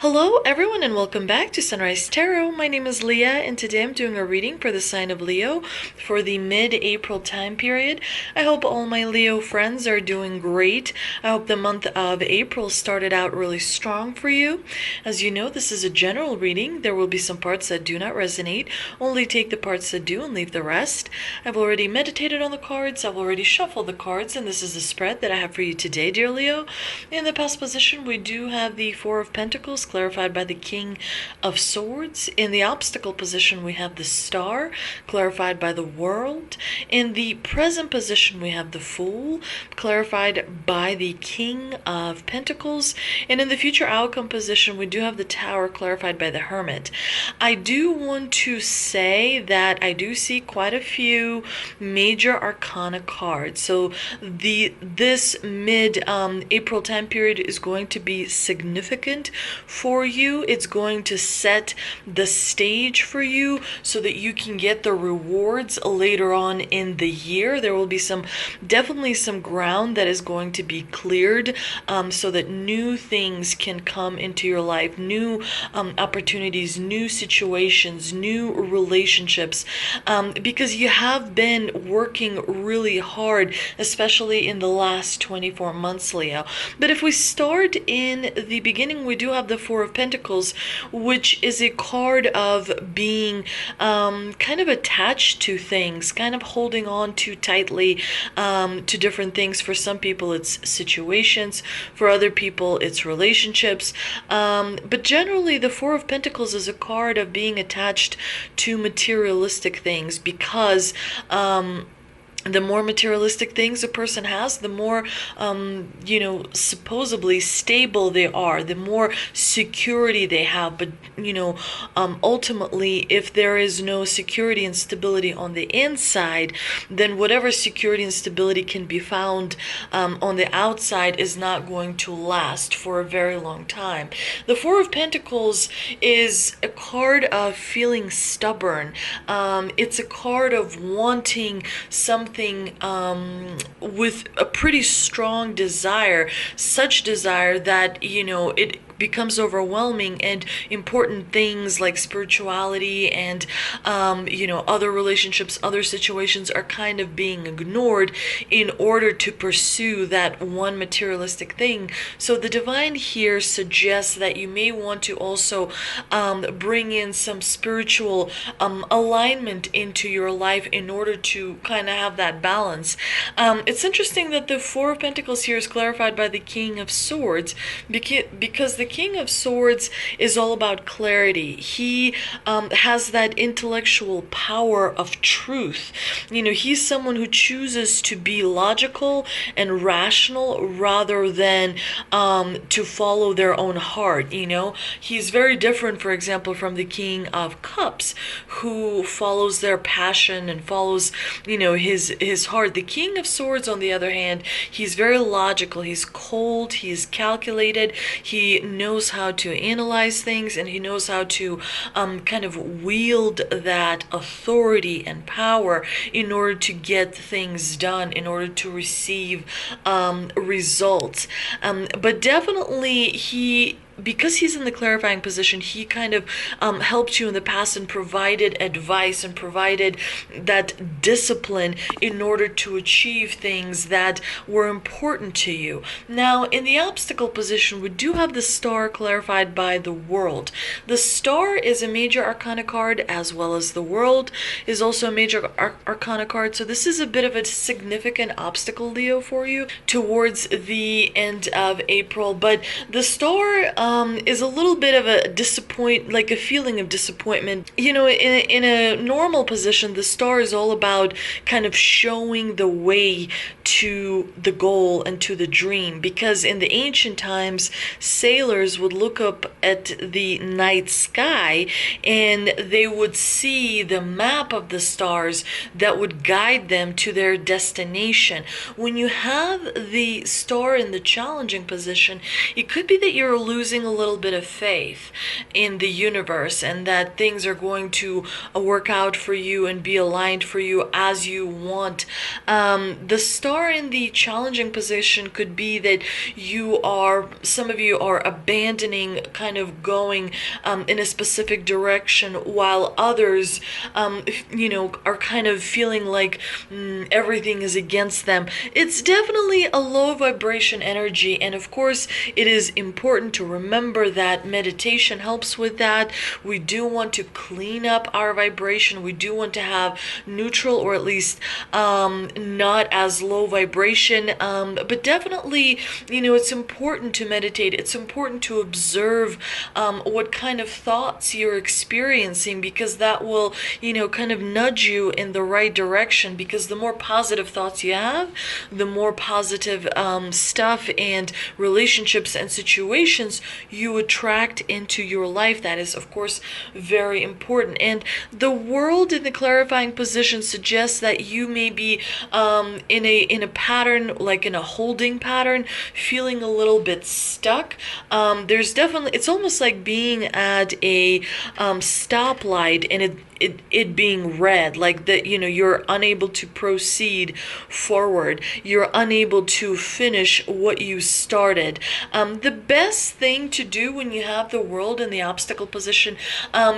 Hello everyone and welcome back to Sunrise Tarot. My name is Leah and today I'm doing a reading for the sign of Leo for the mid-April time period. I hope all my Leo friends are doing great. I hope the month of April started out really strong for you. As you know, this is a general reading. There will be some parts that do not resonate. Only take the parts that do and leave the rest. I've already meditated on the cards. I've already shuffled the cards, and this is the spread that I have for you today, dear Leo. In the past position, we do have the Four of Pentacles clarified by the King of Swords. In the obstacle position, we have the Star, clarified by the World. In the present position, we have the Fool, clarified by the King of Pentacles. And in the future outcome position, we do have the Tower, clarified by the Hermit. I do want to say that I do see quite a few major arcana cards. So this mid-April time period is going to be significant for you. It's going to set the stage for you so that you can get the rewards later on in the year. There will be definitely some ground that is going to be cleared so that new things can come into your life, new opportunities, new situations, new relationships, because you have been working really hard, especially in the last 24 months, Leo. But if we start in the beginning, we do have the Four of Pentacles, which is a card of being kind of attached to things, kind of holding on too tightly to different things. For some people, it's situations. For other people, it's relationships. But generally, the Four of Pentacles is a card of being attached to materialistic things because the more materialistic things a person has, the more, supposedly stable they are, the more security they have. But, ultimately, if there is no security and stability on the inside, then whatever security and stability can be found on the outside is not going to last for a very long time. The Four of Pentacles is a card of feeling stubborn. It's a card of wanting something with a pretty strong desire, such desire that it becomes overwhelming, and important things like spirituality and other relationships, other situations are kind of being ignored in order to pursue that one materialistic thing. So the divine here suggests that you may want to also bring in some spiritual alignment into your life in order to kind of have that balance. It's interesting that the Four of Pentacles here is clarified by the King of Swords, because the King of Swords is all about clarity. He has that intellectual power of truth. He's someone who chooses to be logical and rational rather than to follow their own heart. He's very different, for example, from the King of Cups, who follows their passion and follows his heart. The King of Swords, on the other hand, he's very logical. He's cold, he's calculated, he knows how to analyze things, and he knows how to kind of wield that authority and power in order to get things done, in order to receive results. But definitely because he's in the clarifying position, he kind of helped you in the past and provided advice and provided that discipline in order to achieve things that were important to you. Now, in the obstacle position, we do have the Star clarified by the World. The Star is a major arcana card, as well as the World is also a major arcana card. So this is a bit of a significant obstacle, Leo, for you towards the end of April. But the Star is a little bit of a feeling of disappointment. In a normal position, the Star is all about kind of showing the way to the goal and to the dream, because in the ancient times, sailors would look up at the night sky and they would see the map of the stars that would guide them to their destination. When you have the Star in the challenging position, it could be that you're losing having a little bit of faith in the universe and that things are going to work out for you and be aligned for you as you want. The star in the challenging position could be that some of you are abandoning kind of going in a specific direction, while others, are kind of feeling like everything is against them. It's definitely a low vibration energy, and of course it is important to remember that meditation helps with that. We do want to clean up our vibration. We do want to have neutral, or at least not as low vibration, but definitely, it's important to meditate. It's important to observe what kind of thoughts you're experiencing, because that will, kind of nudge you in the right direction, because the more positive thoughts you have, the more positive stuff and relationships and situations you attract into your life. That is, of course, very important. And the world in the clarifying position suggests that you may be in a pattern, like in a holding pattern, feeling a little bit stuck. There's definitely, it's almost like being at a stoplight and it being red, like that, you're unable to proceed forward. You're unable to finish what you started. The best thing to do when you have the world in the obstacle position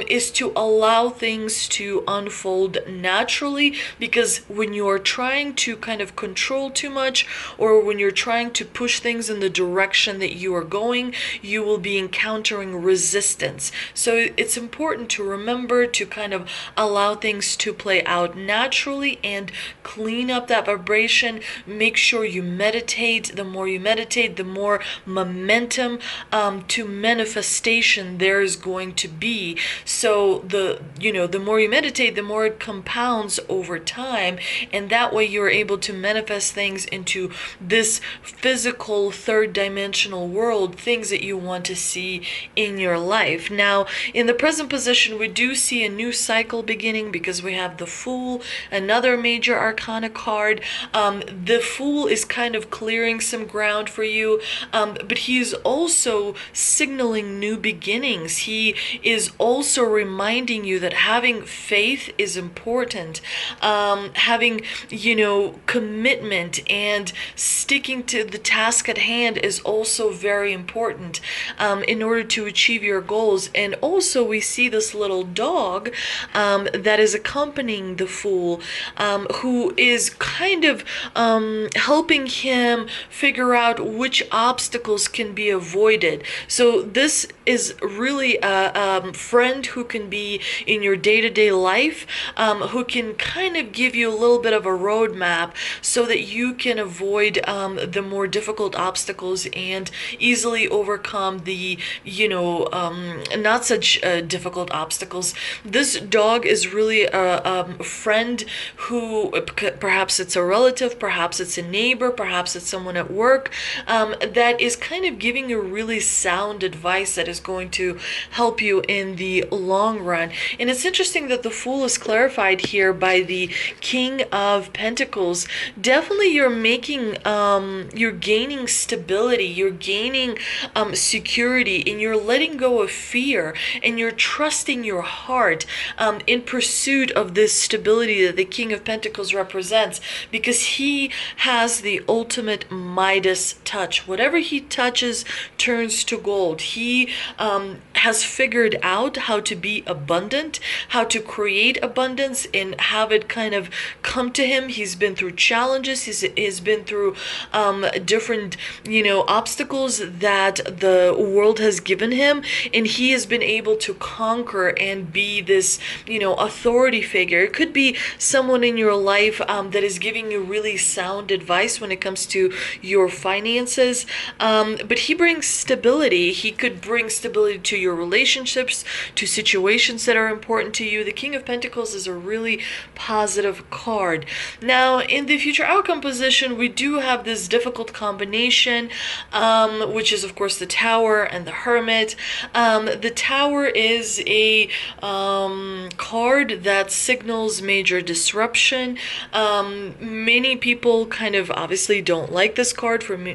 is to allow things to unfold naturally, because when you're trying to kind of control too much, or when you're trying to push things in the direction that you are going, you will be encountering resistance. So it's important to remember to kind of allow things to play out naturally and clean up that vibration. Make sure you meditate. The more you meditate, the more momentum to manifestation there is going to be. So the more you meditate, the more it compounds over time, and that way you're able to manifest things into this physical third dimensional world, things that you want to see in your life. Now, in the present position, we do see a new cycle beginning, because we have the Fool, another major arcana card. The Fool is kind of clearing some ground for you, but he is also signaling new beginnings. He is also reminding you that having faith is important. Having, commitment and sticking to the task at hand is also very important in order to achieve your goals. And also we see this little dog that is accompanying the Fool, who is kind of helping him figure out which obstacles can be avoided. So this is really a friend who can be in your day-to-day life, who can kind of give you a little bit of a roadmap so that you can avoid the more difficult obstacles and easily overcome the, not such difficult obstacles. This dog is really a friend who, perhaps it's a relative, perhaps it's a neighbor, perhaps it's someone at work, that is kind of giving you really sound advice that is going to help you in the long run. And it's interesting that the Fool is clarified here by the King of Pentacles. Definitely you're gaining stability, you're gaining security, and you're letting go of fear, and you're trusting your heart in pursuit of this stability that the King of Pentacles represents, because he has the ultimate Midas touch. Whatever he touches turns to gold. He has figured out how to be abundant, how to create abundance and have it kind of come to him. He's been through challenges. He's been through different, obstacles that the world has given him, and he has been able to conquer and be this, authority figure. It could be someone in your life that is giving you really sound advice when it comes to your finances, but he brings stability. He could bring stability to your your relationships, to situations that are important to you. The King of Pentacles is a really positive card. Now, in the future outcome position, we do have this difficult combination, which is, of course, the Tower and the Hermit. The Tower is a card that signals major disruption. Many people kind of obviously don't like this card for me,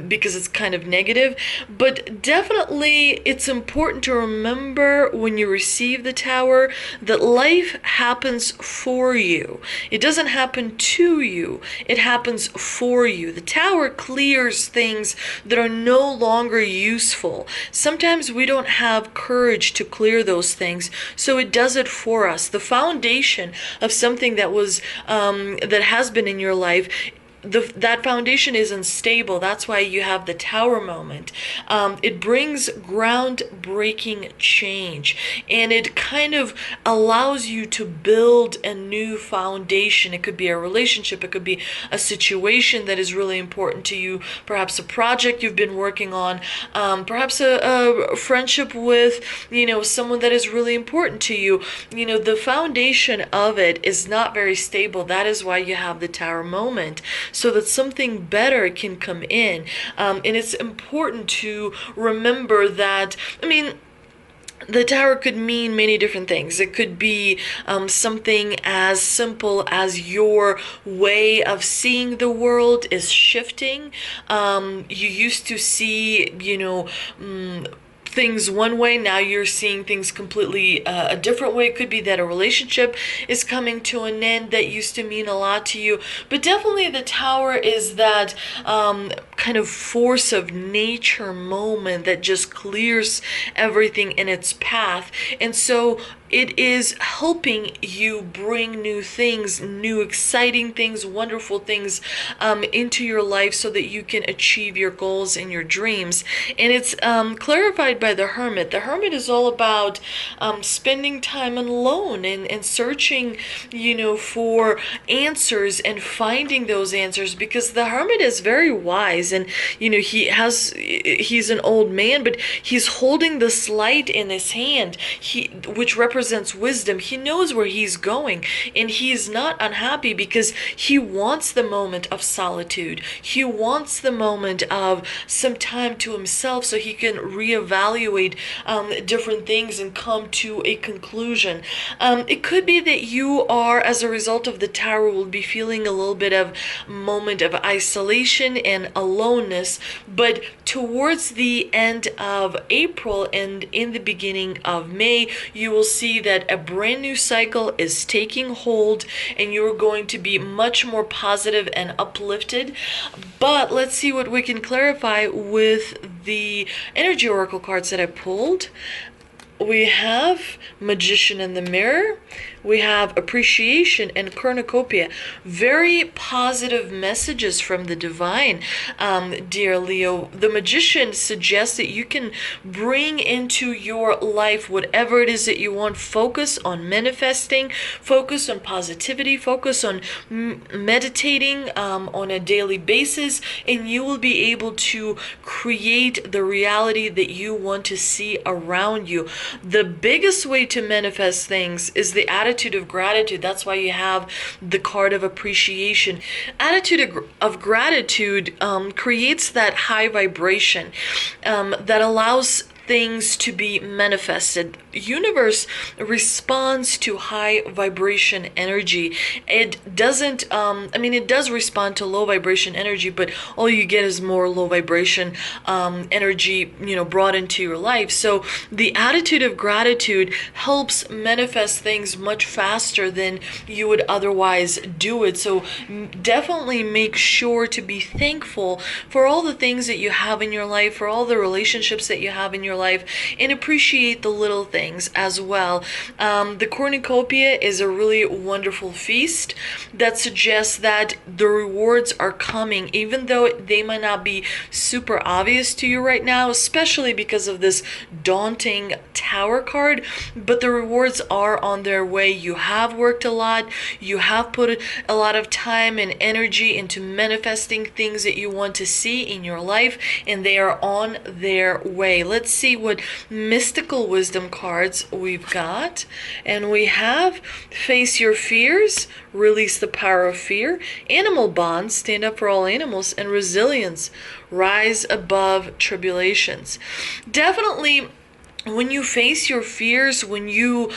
because it's kind of negative, but definitely it's important to remember when you receive the Tower that life happens for you. It doesn't happen to you, it happens for you. The Tower clears things that are no longer useful. Sometimes we don't have courage to clear those things, so it does it for us. The foundation of something that was that has been in your life, that foundation is unstable. That's why you have the Tower moment. It brings groundbreaking change, and it kind of allows you to build a new foundation. It could be a relationship, it could be a situation that is really important to you, perhaps a project you've been working on, perhaps a friendship with someone that is really important to you. The foundation of it is not very stable. That is why you have the Tower moment, so that something better can come in. And it's important to remember that, the Tower could mean many different things. It could be something as simple as your way of seeing the world is shifting. You used to see, things one way, now you're seeing things completely a different way. It could be that a relationship is coming to an end that used to mean a lot to you, but definitely the Tower is that kind of force of nature moment that just clears everything in its path. And so it is helping you bring new things, new exciting things, wonderful things into your life so that you can achieve your goals and your dreams. And it's clarified by the Hermit. The Hermit is all about spending time alone and searching, for answers and finding those answers, because the Hermit is very wise, and he's an old man, but he's holding this light in his hand, which represents wisdom. He knows where he's going, and he's not unhappy because he wants the moment of solitude. He wants the moment of some time to himself so he can reevaluate different things and come to a conclusion. It could be that you are, as a result of the Tower, will be feeling a little bit of moment of isolation and aloneness, but towards the end of April and in the beginning of May, you will see that a brand new cycle is taking hold, and you're going to be much more positive and uplifted. But let's see what we can clarify with the energy oracle cards that I pulled. We have Magician in the Mirror, we have Appreciation and Cornucopia. Very positive messages from the divine, dear Leo. The Magician suggests that you can bring into your life whatever it is that you want. Focus on manifesting, focus on positivity, focus on meditating on a daily basis, and you will be able to create the reality that you want to see around you. The biggest way to manifest things is the attitude of gratitude. That's why you have the card of appreciation. Attitude of gratitude creates that high vibration that allows things to be manifested. Universe responds to high vibration energy. It doesn't, it does respond to low vibration energy, but all you get is more low vibration energy, brought into your life. So the attitude of gratitude helps manifest things much faster than you would otherwise do it. So definitely make sure to be thankful for all the things that you have in your life, for all the relationships that you have in your life, and appreciate the little things as well. The cornucopia is a really wonderful feast that suggests that the rewards are coming, even though they might not be super obvious to you right now, especially because of this daunting Tower card, but the rewards are on their way. You have worked a lot, you have put a lot of time and energy into manifesting things that you want to see in your life, and they are on their way. Let's see see what mystical wisdom cards we've got. And we have Face Your Fears, Release the Power of Fear, Animal Bonds, Stand Up for All Animals, and Resilience, Rise Above Tribulations. Definitely, when you face your fears, when you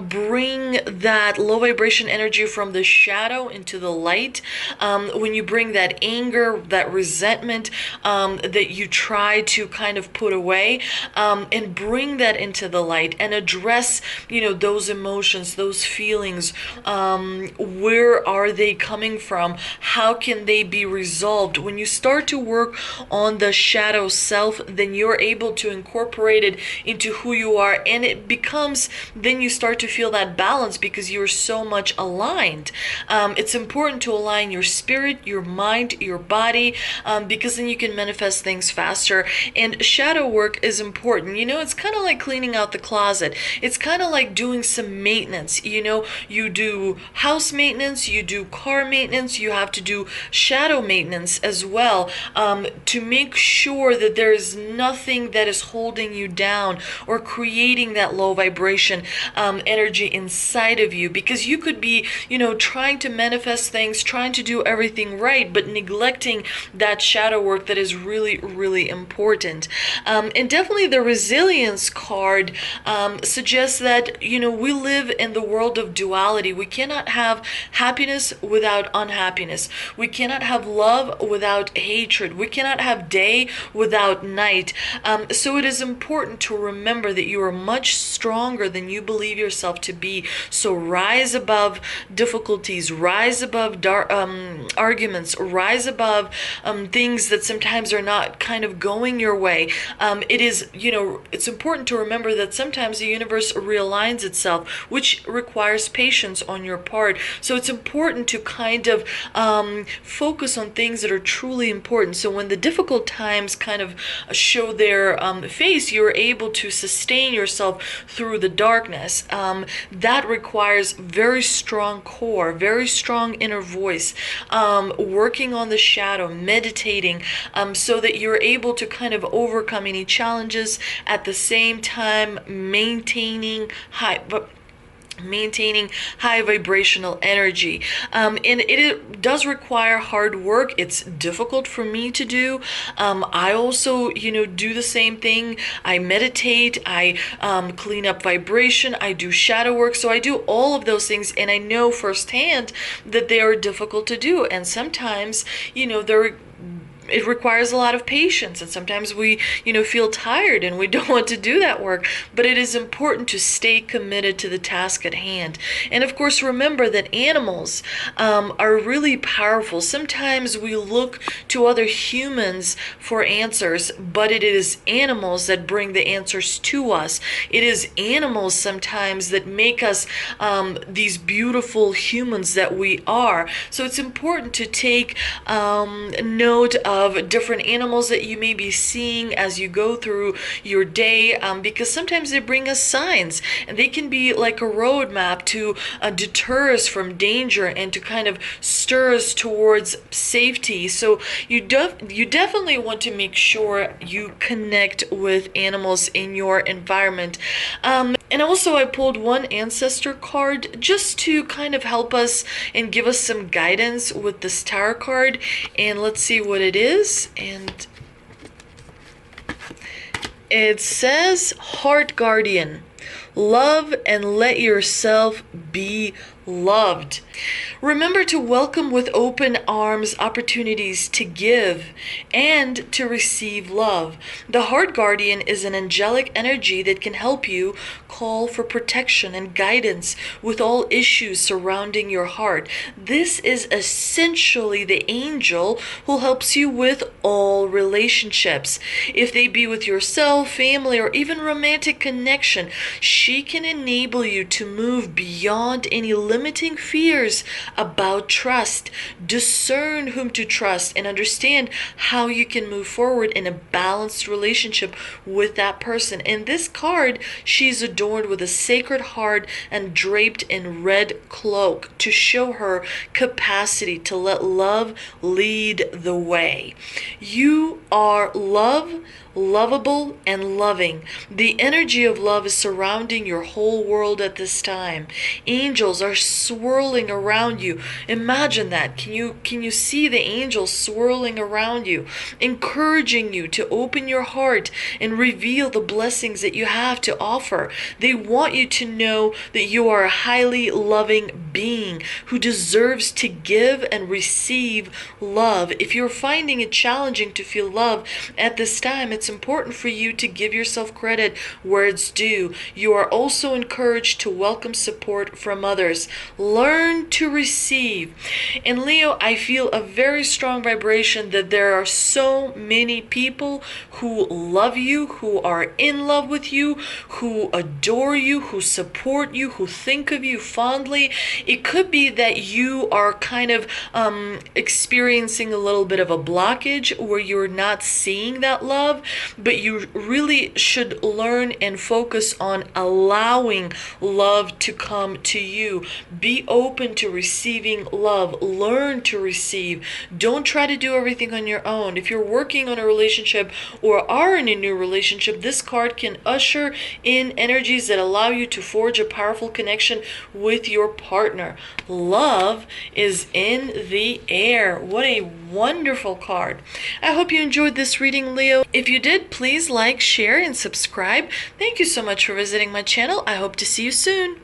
bring that low vibration energy from the shadow into the light, when you bring that anger, that resentment that you try to kind of put away, and bring that into the light and address, those emotions, those feelings, where are they coming from? How can they be resolved? When you start to work on the shadow self, then you're able to incorporate it into who you are, and it becomes, then you start to feel that balance because you're so much aligned. It's important to align your spirit, your mind, your body, because then you can manifest things faster. And shadow work is important. It's kind of like cleaning out the closet. It's kind of like doing some maintenance. You do house maintenance, you do car maintenance, you have to do shadow maintenance as well, to make sure that there is nothing that is holding you down or creating that low vibration energy inside of you, because you could be trying to manifest things, trying to do everything right, but neglecting that shadow work that is really, really important. And definitely the resilience card suggests that we live in the world of duality. We cannot have happiness without unhappiness. We cannot have love without hatred. We cannot have day without night. So it is important to remember that you are much stronger than you believe yourself to be. So rise above difficulties, rise above arguments, rise above things that sometimes are not kind of going your way. It's important to remember that sometimes the universe realigns itself, which requires patience on your part. So it's important to kind of focus on things that are truly important. So when the difficult times kind of show their face, you're able to sustain yourself through the darkness. That requires very strong core, very strong inner voice, working on the shadow, meditating, so that you're able to kind of overcome any challenges, at the same time maintaining high vibrational energy. And it does require hard work. It's difficult for me to do. I also, do the same thing. I meditate, I clean up vibration, I do shadow work. So I do all of those things, and I know firsthand that they are difficult to do. And sometimes, it requires a lot of patience, and sometimes we feel tired and we don't want to do that work, but it is important to stay committed to the task at hand. And of course, remember that animals are really powerful. Sometimes we look to other humans for answers, but it is animals that bring the answers to us. It is animals sometimes that make us these beautiful humans that we are. So it's important to take note of different animals that you may be seeing as you go through your day, because sometimes they bring us signs, and they can be like a roadmap to deter us from danger and to kind of stir us towards safety. So you definitely want to make sure you connect with animals in your environment. And also I pulled one ancestor card just to kind of help us and give us some guidance with this tarot card. And let's see what it is. And it says, Heart Guardian, love and let yourself be loved. Remember to welcome with open arms opportunities to give and to receive love. The Heart Guardian is an angelic energy that can help you call for protection and guidance with all issues surrounding your heart. This is essentially the angel who helps you with all relationships. If they be with yourself, family, or even romantic connection, she can enable you to move beyond any limiting fears about trust, discern whom to trust, and understand how you can move forward in a balanced relationship with that person. In this card, she's adorned with a sacred heart and draped in red cloak to show her capacity to let love lead the way. You are love. lovable, and loving. The energy of love is surrounding your whole world at this time. Angels are swirling around you. Imagine that. Can you see the angels swirling around you, encouraging you to open your heart and reveal the blessings that you have to offer? They want you to know that you are a highly loving being who deserves to give and receive love. If you're finding it challenging to feel love at this time, it's important for you to give yourself credit where it's due. You are also encouraged to welcome support from others. Learn to receive. And Leo, I feel a very strong vibration that there are so many people who love you, who are in love with you, who adore you, who support you, who think of you fondly. It could be that you are kind of experiencing a little bit of a blockage where you're not seeing that love, but you really should learn and focus on allowing love to come to you. Be open to receiving love. Learn to receive. Don't try to do everything on your own. If you're working on a relationship or are in a new relationship, this card can usher in energies that allow you to forge a powerful connection with your partner. Love is in the air. What a wonderful card. I hope you enjoyed this reading, Leo. If you did, please like, share, and subscribe. Thank you so much for visiting my channel. I hope to see you soon.